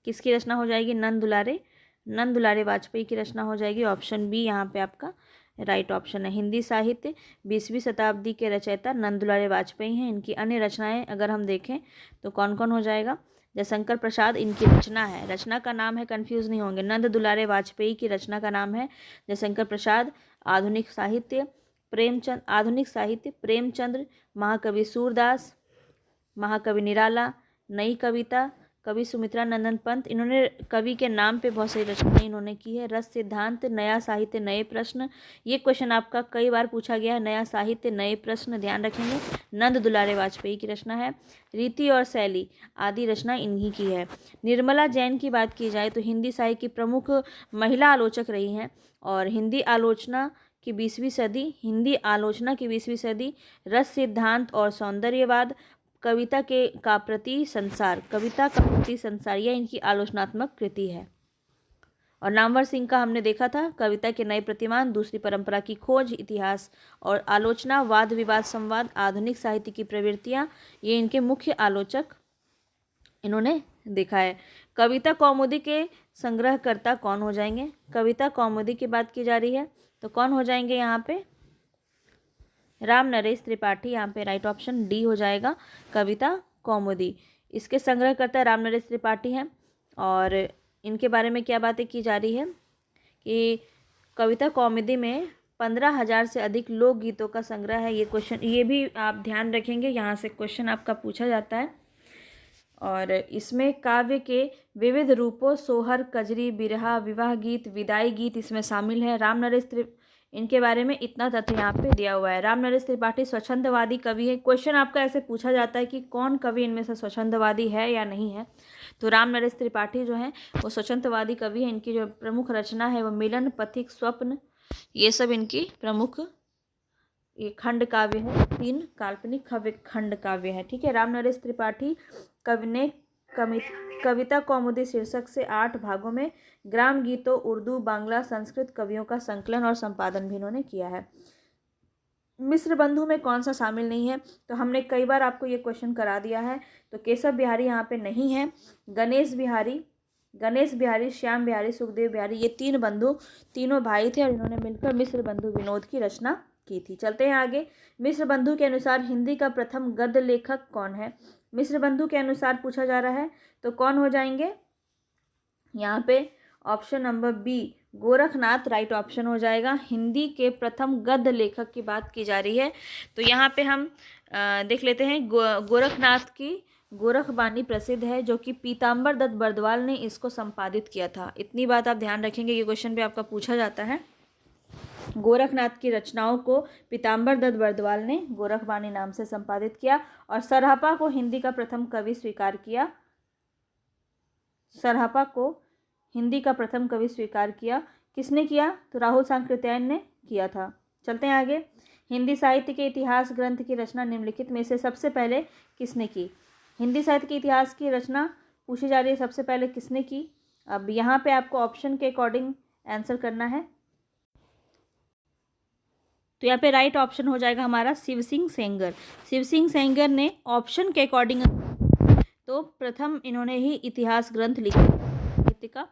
किसकी रचना हो जाएगी? नंद दुलारे वाजपेयी की रचना हो जाएगी। ऑप्शन बी यहाँ पे आपका राइट ऑप्शन है। हिंदी साहित्य 20वीं शताब्दी के रचयिता नंद दुलारे वाजपेयी हैं। इनकी अन्य रचनाएं अगर हम देखें तो कौन कौन हो जाएगा? जयशंकर प्रसाद इनकी रचना है, रचना का नाम है, कंफ्यूज नहीं होंगे। नंद दुलारे वाजपेयी की रचना का नाम है जयशंकर प्रसाद। आधुनिक साहित्य प्रेमचंद्र, महाकवि सूरदास, महाकवि निराला, नई कविता कवि सुमित्रा नंदन पंत। इन्होंने कवि के नाम पे बहुत सारी रचनाएं इन्होंने की है। रस सिद्धांत, नया साहित्य, नए प्रश्न, ये क्वेश्चन आपका कई बार पूछा गया है। नया साहित्य, नए प्रश्न, ध्यान रखेंगे, नंद दुलारे वाजपेयी की रचना है। रीति और शैली आदि रचना इन्हीं की है। निर्मला जैन की बात की जाए तो हिंदी साहित्य की प्रमुख महिला आलोचक रही हैं, और हिंदी आलोचना की 20वीं सदी रस सिद्धांत और सौंदर्यवाद, कविता का प्रति संसार, यह इनकी आलोचनात्मक कृति है। और नामवर सिंह का हमने देखा था, कविता के नए प्रतिमान, दूसरी परंपरा की खोज, इतिहास और आलोचना, वाद विवाद संवाद, आधुनिक साहित्य की प्रवृत्तियाँ, ये इनके मुख्य आलोचक इन्होंने देखा है। कविता कौमुदी के संग्रहकर्ता कौन हो जाएंगे? कविता कौमुदी की बात की जा रही है तो कौन हो जाएंगे यहाँ पे? राम नरेश त्रिपाठी। यहाँ पे राइट ऑप्शन डी हो जाएगा, कविता कौमुदी। इसके संग्रहकर्ता राम नरेश त्रिपाठी हैं। और इनके बारे में क्या बातें की जा रही है कि कविता कौमुदी में 15,000 से अधिक लोकगीतों का संग्रह है। ये भी आप ध्यान रखेंगे, यहाँ से क्वेश्चन आपका पूछा जाता है। और इसमें काव्य के विविध रूपों, सोहर, कजरी, बिरहा, विवाह गीत, विदाई गीत इसमें शामिल है। इनके बारे में इतना तथ्य यहाँ पे दिया हुआ है। राम नरेश त्रिपाठी स्वच्छंदवादी कवि है। क्वेश्चन आपका ऐसे पूछा जाता है कि कौन कवि इनमें से स्वच्छंदवादी है या नहीं है, तो राम नरेश त्रिपाठी जो है वो स्वच्छंदवादी कवि है। इनकी जो प्रमुख रचना है वो मिलन, पथिक, स्वप्न, ये सब इनकी प्रमुख ये खंड काव्य है। 3 काल्पनिक खंड काव्य है। ठीक है, राम नरेश त्रिपाठी कवि ने कविता कौमुदी शीर्षक से 8 भागों में ग्राम गीतों, उर्दू, बांग्ला, संस्कृत कवियों का संकलन और संपादन भी इन्होंने किया है। मिश्र बंधु में कौन सा शामिल नहीं है? तो हमने कई बार आपको ये क्वेश्चन करा दिया है। तो केशव बिहारी यहाँ पे नहीं है। गणेश बिहारी, श्याम बिहारी, सुखदेव बिहारी, ये 3 बंधु, तीनों भाई थे और इन्होंने मिलकर मिश्र बंधु विनोद की रचना की थी। चलते हैं आगे। मिश्र बंधु के अनुसार हिंदी का प्रथम गद्य लेखक कौन है? मिश्र बंधु के अनुसार पूछा जा रहा है तो कौन हो जाएंगे यहाँ पे? Option number B Gorakhnath right option हो जाएगा। हिंदी के प्रथम गद्य लेखक की बात की जा रही है तो यहाँ पे हम देख लेते हैं गोरखनाथ की गोरखबानी प्रसिद्ध है जो कि पीताम्बर दत्त बर्दवाल ने इसको संपादित किया था। इतनी बात आप ध्यान रखेंगे, ये क्वेश्चन भी आपका पूछा जाता है। गोरखनाथ की रचनाओं को पीताम्बर दत्त बर्दवाल ने गोरखबानी नाम से संपादित किया और सरहपा को हिंदी का प्रथम कवि स्वीकार किया। सरहपा को हिंदी का प्रथम कवि स्वीकार किया। किसने किया? तो राहुल सांकृत्यायन ने किया था। चलते हैं आगे। हिंदी साहित्य के इतिहास ग्रंथ की रचना निम्नलिखित में से सबसे पहले किसने की? हिंदी साहित्य के इतिहास की रचना पूछी जा रही है, सबसे पहले किसने की? अब यहाँ पे आपको ऑप्शन के अकॉर्डिंग आंसर करना है। तो यहाँ पे राइट ऑप्शन हो जाएगा हमारा शिव सिंह सेंगर। शिव सिंह सेंगर ने ऑप्शन के अकॉर्डिंग तो प्रथम इन्होंने ही इतिहास ग्रंथ लिखा साहित्य का।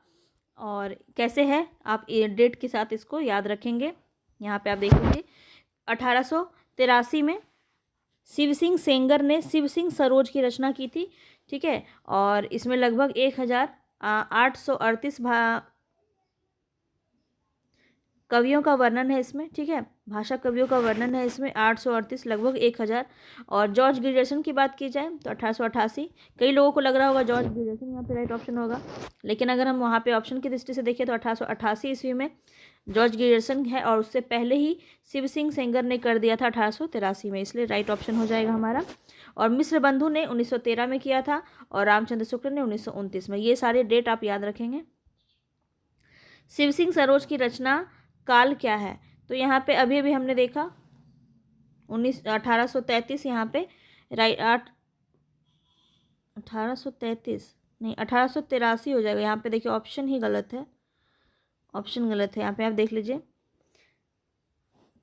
और कैसे है आप डेट के साथ इसको याद रखेंगे। यहाँ पे आप देख लीजिए 1883 में शिव सिंह सेंगर ने शिव सिंह सरोज की रचना की थी, ठीक है। और इसमें लगभग 1838 कवियों का वर्णन है इसमें, ठीक है। भाषा कवियों का वर्णन है इसमें 838 लगभग 1000। और जॉर्ज ग्रिजर्सन की बात की जाए तो 1888। कई लोगों को लग रहा होगा जॉर्ज ग्रिजर्सन यहाँ पे राइट ऑप्शन होगा, लेकिन अगर हम वहाँ पे ऑप्शन की दृष्टि से देखें तो 1888 ईस्वी में जॉर्ज ग्रिजर्सन है और उससे पहले ही शिव सिंह सेंगर ने कर दिया था 1883 में, इसलिए राइट ऑप्शन हो जाएगा हमारा। और मिश्र बंधु ने 1913 में किया था और रामचंद्र शुक्ल ने 1929 में। ये सारे डेट आप याद रखेंगे। शिव सिंह सरोज की रचना काल क्या है? तो यहाँ पे अभी अभी हमने देखा 1833 यहाँ पे राइट 1833 नहीं 1883 हो जाएगा। यहाँ पे देखिए ऑप्शन ही गलत है, ऑप्शन गलत है। यहाँ पे आप देख लीजिए,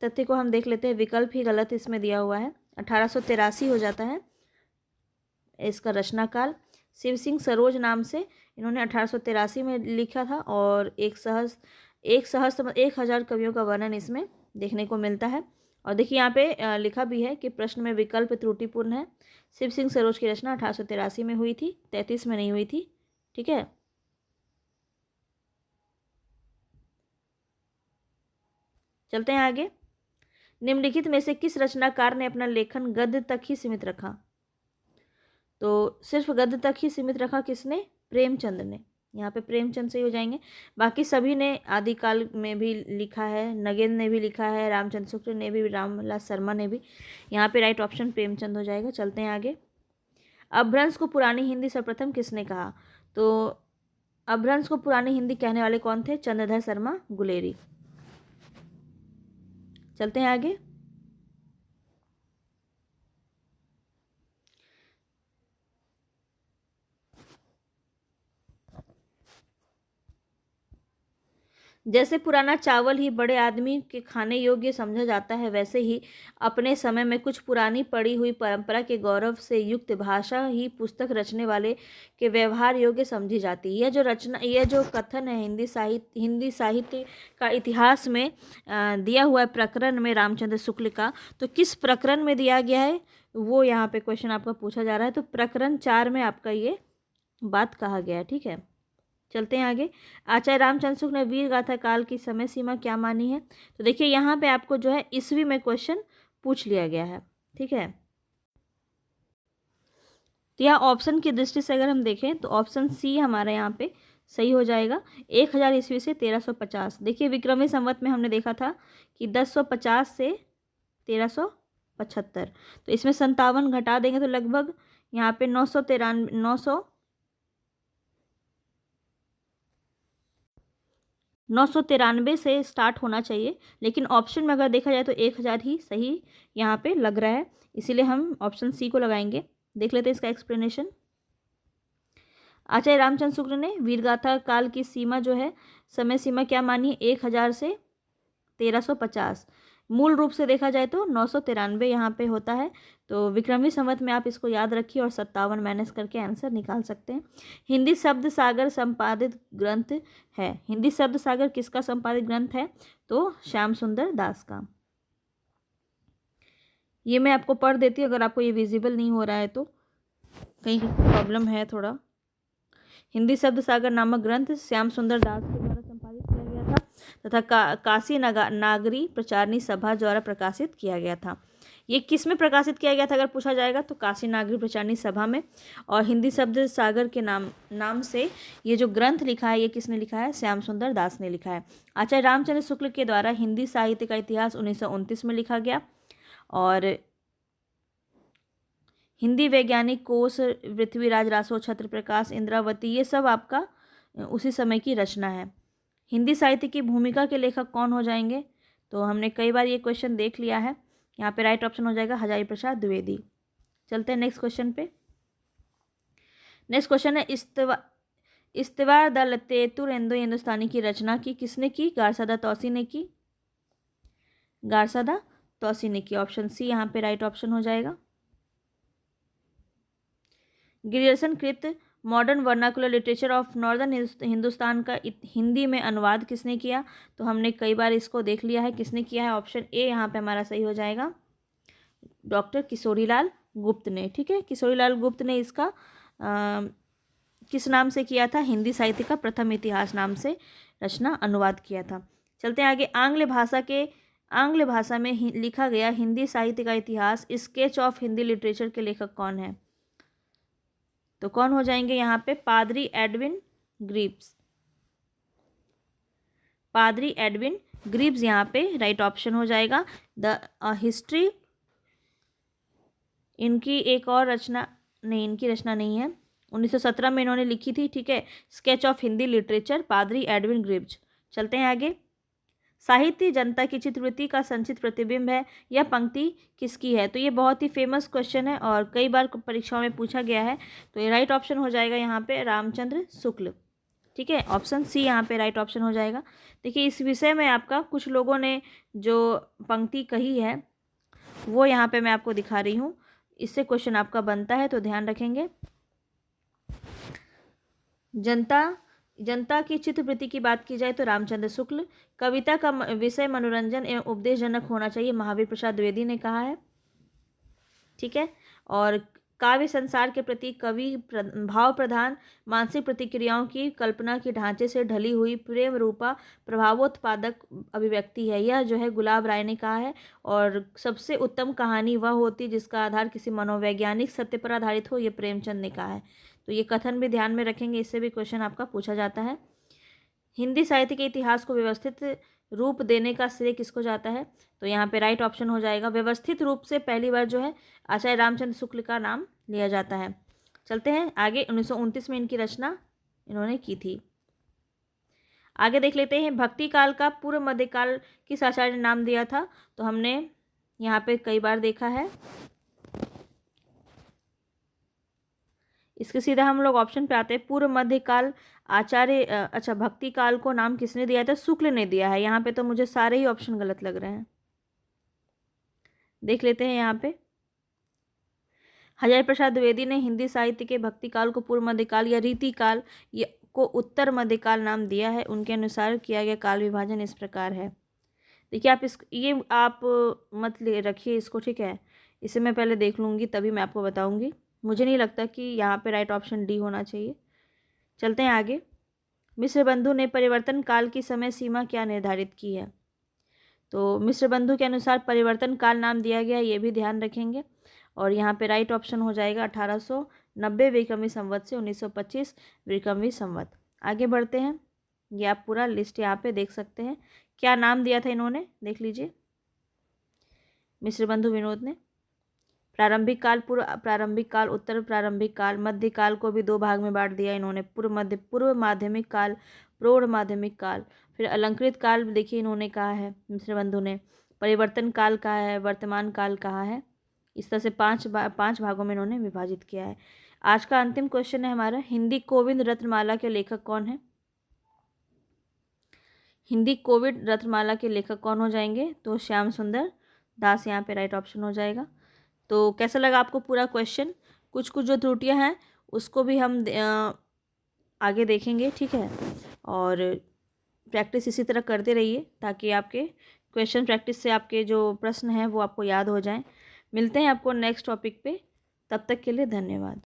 तथ्य को हम देख लेते हैं, विकल्प ही गलत इसमें दिया हुआ है। 1883 हो जाता है इसका रचना काल। शिव सिंह सरोज नाम से इन्होंने 1883 में लिखा था और 1000 कवियों का वर्णन इसमें देखने को मिलता है। और देखिए यहाँ पे लिखा भी है कि प्रश्न में विकल्प त्रुटिपूर्ण है। शिव सिंह सरोज की रचना 1883 में हुई थी, 33 में नहीं हुई थी, ठीक है। चलते हैं आगे। निम्नलिखित में से किस रचनाकार ने अपना लेखन गद्य तक ही सीमित रखा? तो सिर्फ गद्य तक ही सीमित रखा किसने? प्रेमचंद ने। यहाँ पे प्रेमचंद से हो जाएंगे। बाकी सभी ने आदिकाल में भी लिखा है, नगेंद्र ने भी लिखा है, रामचंद्र शुक्ल ने भी, रामविलास शर्मा ने भी। यहाँ पे राइट ऑप्शन प्रेमचंद हो जाएगा। चलते हैं आगे। अपभ्रंश को पुरानी हिंदी सर्वप्रथम किसने कहा? तो अपभ्रंश को पुरानी हिंदी कहने वाले कौन थे? चंद्रधर शर्मा गुलेरी। चलते हैं आगे। जैसे पुराना चावल ही बड़े आदमी के खाने योग्य समझा जाता है, वैसे ही अपने समय में कुछ पुरानी पड़ी हुई परंपरा के गौरव से युक्त भाषा ही पुस्तक रचने वाले के व्यवहार योग्य समझी जाती है। यह जो कथन है हिंदी साहित्य का इतिहास में दिया हुआ है प्रकरण में रामचंद्र शुक्ल का, तो किस प्रकरण में दिया गया है वो यहाँ पे क्वेश्चन आपका पूछा जा रहा है। तो प्रकरण 4 में आपका ये बात कहा गया है, ठीक है। चलते हैं आगे। आचार्य रामचंद्र शुक्ल ने वीर गाथा काल की समय सीमा क्या मानी है? तो देखिए यहाँ पे आपको जो है ईस्वी में क्वेश्चन पूछ लिया गया है, ठीक है। तो यहाँ ऑप्शन की दृष्टि से अगर हम देखें तो ऑप्शन सी हमारा यहाँ पे सही हो जाएगा। 1000 ईस्वी से 1350। देखिए विक्रमी संवत में हमने देखा था कि 1050 से 1375, तो इसमें 57 घटा देंगे तो लगभग यहाँ पे 993 से स्टार्ट होना चाहिए, लेकिन ऑप्शन में अगर देखा जाए तो 1000 ही सही यहाँ पे लग रहा है, इसीलिए हम ऑप्शन सी को लगाएंगे। देख लेते हैं इसका एक्सप्लेनेशन। आचार्य रामचंद्र शुक्ल ने वीरगाथा काल की सीमा जो है समय सीमा क्या मानी? 1000 से 1350। मूल रूप से देखा जाए तो 993 यहाँ पे होता है। तो विक्रमी संवत में आप इसको याद रखिए और 57 माइनस करके आंसर निकाल सकते हैं। हिंदी शब्द सागर संपादित ग्रंथ है। हिंदी शब्द सागर किसका संपादित ग्रंथ है? तो श्याम सुंदर दास का। ये मैं आपको पढ़ देती हूँ अगर आपको ये विजिबल नहीं हो रहा है तो। कहीं प्रॉब्लम है थोड़ा। हिंदी शब्द सागर नामक ग्रंथ श्याम सुंदर दास के द्वारा संपादित किया गया था तथा काशी नागरी प्रचारणी सभा द्वारा प्रकाशित किया गया था। ये किस में प्रकाशित किया गया था अगर पूछा जाएगा तो काशी नागरी प्रचारणी सभा में। और हिंदी शब्द सागर के नाम से ये जो ग्रंथ लिखा है ये किसने लिखा है? श्याम सुंदर दास ने लिखा है। आचार्य रामचंद्र शुक्ल के द्वारा हिंदी साहित्य का इतिहास 1929 में लिखा गया। और हिंदी वैज्ञानिक कोश पृथ्वीराज रासो, छत्र प्रकाश, इंद्रावती, ये सब आपका उसी समय की रचना है। हिंदी साहित्य की भूमिका के लेखक कौन हो जाएंगे? तो हमने कई बार ये क्वेश्चन देख लिया है। यहाँ पे राइट ऑप्शन हो जाएगा हजारी प्रसाद द्विवेदी। चलते हैं नेक्स्ट क्वेश्चन पे। नेक्स्ट क्वेश्चन है इस्तिवार द लतेतुर इंडो हिंदुस्तानी की रचना की किसने की? गारसादा तौसी ने की। गारसादा तौसी ने की। ऑप्शन सी यहाँ पे राइट ऑप्शन हो जाएगा। ग्रियर्सन कृत modern vernacular literature of northern Hindustan का हिंदी में अनुवाद किसने किया? तो हमने कई बार इसको देख लिया है किसने किया है। ऑप्शन ए यहाँ पे हमारा सही हो जाएगा, डॉक्टर किशोरीलाल गुप्त ने। ठीक है, किशोरीलाल गुप्त ने इसका किस नाम से किया था? हिंदी साहित्य का प्रथम इतिहास नाम से रचना अनुवाद किया था। चलते हैं आगे। आंग्ल भाषा में लिखा गया हिंदी साहित्य का इतिहास स्केच ऑफ हिंदी लिटरेचर के लेखक कौन है? तो कौन हो जाएंगे यहाँ पे? पादरी एडविन ग्रीव्स। पादरी एडविन ग्रीव्स यहाँ पे राइट ऑप्शन हो जाएगा। द हिस्ट्री, इनकी एक और रचना नहीं, इनकी रचना नहीं है, 1917 में इन्होंने लिखी थी। ठीक है, स्केच ऑफ हिंदी लिटरेचर, पादरी एडविन ग्रीव्स। चलते हैं आगे। साहित्य जनता की चित्रवृत्ति का संचित प्रतिबिंब है, यह पंक्ति किसकी है? तो ये बहुत ही फेमस क्वेश्चन है और कई बार परीक्षाओं में पूछा गया है। तो ये राइट ऑप्शन हो जाएगा यहाँ पे रामचंद्र शुक्ल। ठीक है, ऑप्शन सी यहाँ पे राइट ऑप्शन हो जाएगा। देखिए, इस विषय में आपका कुछ लोगों ने जो पंक्ति कही है वो यहाँ पे मैं आपको दिखा रही हूँ, इससे क्वेश्चन आपका बनता है, तो ध्यान रखेंगे। जनता की चित्रवृत्ति की बात की जाए तो रामचंद्र शुक्ल। कविता का विषय मनोरंजन एवं उपदेशजनक होना चाहिए, महावीर प्रसाद द्विवेदी ने कहा है। ठीक है, और काव्य संसार के प्रति कवि भाव प्रधान मानसिक प्रतिक्रियाओं की कल्पना के ढांचे से ढली हुई प्रेम रूपा प्रभावोत्पादक अभिव्यक्ति है, यह जो है गुलाब राय ने कहा है। और सबसे उत्तम कहानी वह होती जिसका आधार किसी मनोवैज्ञानिक सत्य पर आधारित हो, यह प्रेमचंद ने कहा है। तो ये कथन भी ध्यान में रखेंगे, इससे भी क्वेश्चन आपका पूछा जाता है। हिंदी साहित्य के इतिहास को व्यवस्थित रूप देने का श्रेय किसको जाता है? तो यहाँ पे राइट ऑप्शन हो जाएगा, व्यवस्थित रूप से पहली बार जो है आचार्य रामचंद्र शुक्ल का नाम लिया जाता है। चलते हैं आगे। 1929 में इनकी रचना इन्होंने की थी। आगे देख लेते हैं, भक्ति काल का पूर्व मध्यकाल किस आचार्य ने नाम दिया था? तो हमने यहाँ पे कई बार देखा है, इसके सीधा हम लोग ऑप्शन पे आते हैं। पूर्व मध्यकाल आचार्य, अच्छा, भक्ति काल को नाम किसने दिया था? शुक्ल ने दिया है। यहाँ पे तो मुझे सारे ही ऑप्शन गलत लग रहे हैं, देख लेते हैं। यहाँ पे हजारी प्रसाद द्विवेदी ने हिंदी साहित्य के भक्ति काल को पूर्व मध्यकाल या रीति काल को उत्तर मध्यकाल नाम दिया है। उनके अनुसार किया गया काल विभाजन इस प्रकार है। देखिए, आप मत ले रखिए इसको, ठीक है, इसे मैं पहले देख लूँगी तभी मैं आपको बताऊँगी। मुझे नहीं लगता कि यहाँ पे राइट ऑप्शन डी होना चाहिए। चलते हैं आगे। मिश्र बंधु ने परिवर्तन काल की समय सीमा क्या निर्धारित की है? तो मिश्र बंधु के अनुसार परिवर्तन काल नाम दिया गया, ये भी ध्यान रखेंगे। और यहाँ पे राइट ऑप्शन हो जाएगा 1890 विक्रमी संवत से 1925 विक्रमी संवत। आगे बढ़ते हैं, ये आप पूरा लिस्ट यहाँ पे देख सकते हैं। क्या नाम दिया था इन्होंने, देख लीजिए। मिश्र बंधु विनोद ने प्रारंभिक काल, पूर्व प्रारंभिक काल, उत्तर प्रारंभिक काल, मध्य काल को भी दो भाग में बांट दिया इन्होंने, पूर्व माध्यमिक काल, प्रौढ़ माध्यमिक काल। फिर अलंकृत काल देखिए इन्होंने कहा है, मिश्र बंधु ने परिवर्तन काल कहा है, वर्तमान काल कहा है। इस तरह से पांच भागों में इन्होंने विभाजित किया है। आज का अंतिम क्वेश्चन है हमारा, हिंदी कोविद रत्नमाला के लेखक कौन है? हिंदी कोविद रत्नमाला के लेखक कौन हो जाएंगे? तो श्याम सुंदर दास यहाँ पे राइट ऑप्शन हो जाएगा। तो कैसा लगा आपको पूरा क्वेश्चन? कुछ जो त्रुटियां हैं उसको भी हम आगे देखेंगे, ठीक है। और प्रैक्टिस इसी तरह करते रहिए ताकि आपके क्वेश्चन प्रैक्टिस से आपके जो प्रश्न हैं वो आपको याद हो जाएं। मिलते हैं आपको नेक्स्ट टॉपिक पे, तब तक के लिए धन्यवाद।